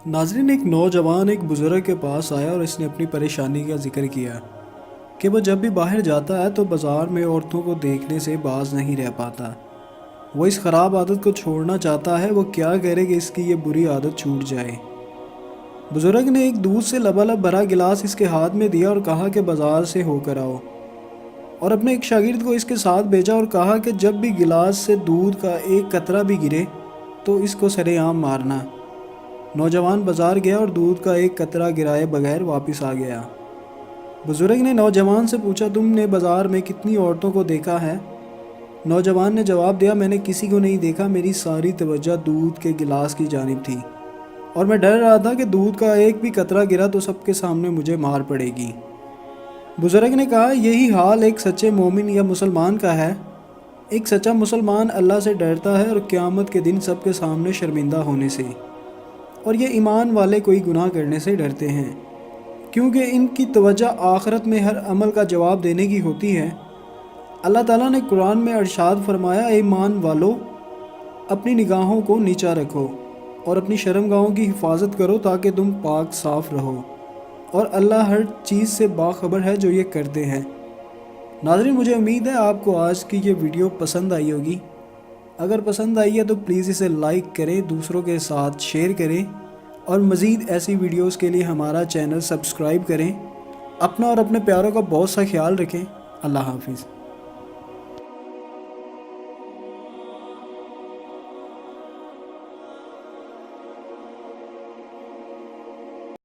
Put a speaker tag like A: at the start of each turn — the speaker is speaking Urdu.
A: ناظرین، ایک نوجوان ایک بزرگ کے پاس آیا اور اس نے اپنی پریشانی کا ذکر کیا کہ وہ جب بھی باہر جاتا ہے تو بازار میں عورتوں کو دیکھنے سے باز نہیں رہ پاتا۔ وہ اس خراب عادت کو چھوڑنا چاہتا ہے، وہ کیا کرے کہ اس کی یہ بری عادت چھوٹ جائے۔ بزرگ نے ایک دودھ سے لبالب بھرا گلاس اس کے ہاتھ میں دیا اور کہا کہ بازار سے ہو کر آؤ، اور اپنے ایک شاگرد کو اس کے ساتھ بھیجا اور کہا کہ جب بھی گلاس سے دودھ کا ایک قطرہ بھی گرے تو اس کو سرے عام مارنا۔ نوجوان بازار گیا اور دودھ کا ایک قطرہ گرائے بغیر واپس آ گیا۔ بزرگ نے نوجوان سے پوچھا، تم نے بازار میں کتنی عورتوں کو دیکھا ہے؟ نوجوان نے جواب دیا، میں نے کسی کو نہیں دیکھا، میری ساری توجہ دودھ کے گلاس کی جانب تھی اور میں ڈر رہا تھا کہ دودھ کا ایک بھی قطرہ گرا تو سب کے سامنے مجھے مار پڑے گی۔ بزرگ نے کہا، یہی حال ایک سچے مومن یا مسلمان کا ہے۔ ایک سچا مسلمان اللہ سے ڈرتا ہے اور قیامت کے دن سب کے سامنے شرمندہ ہونے سے، اور یہ ایمان والے کوئی گناہ کرنے سے ڈرتے ہیں کیونکہ ان کی توجہ آخرت میں ہر عمل کا جواب دینے کی ہوتی ہے۔ اللہ تعالیٰ نے قرآن میں ارشاد فرمایا، اے ایمان والو، اپنی نگاہوں کو نیچا رکھو اور اپنی شرمگاہوں کی حفاظت کرو تاکہ تم پاک صاف رہو، اور اللہ ہر چیز سے باخبر ہے جو یہ کرتے ہیں۔ ناظرین، مجھے امید ہے آپ کو آج کی یہ ویڈیو پسند آئی ہوگی۔ اگر پسند آئی ہے تو پلیز اسے لائک کریں، دوسروں کے ساتھ شیئر کریں، اور مزید ایسی ویڈیوز کے لیے ہمارا چینل سبسکرائب کریں۔ اپنا اور اپنے پیاروں کا بہت سا خیال رکھیں۔ اللہ حافظ۔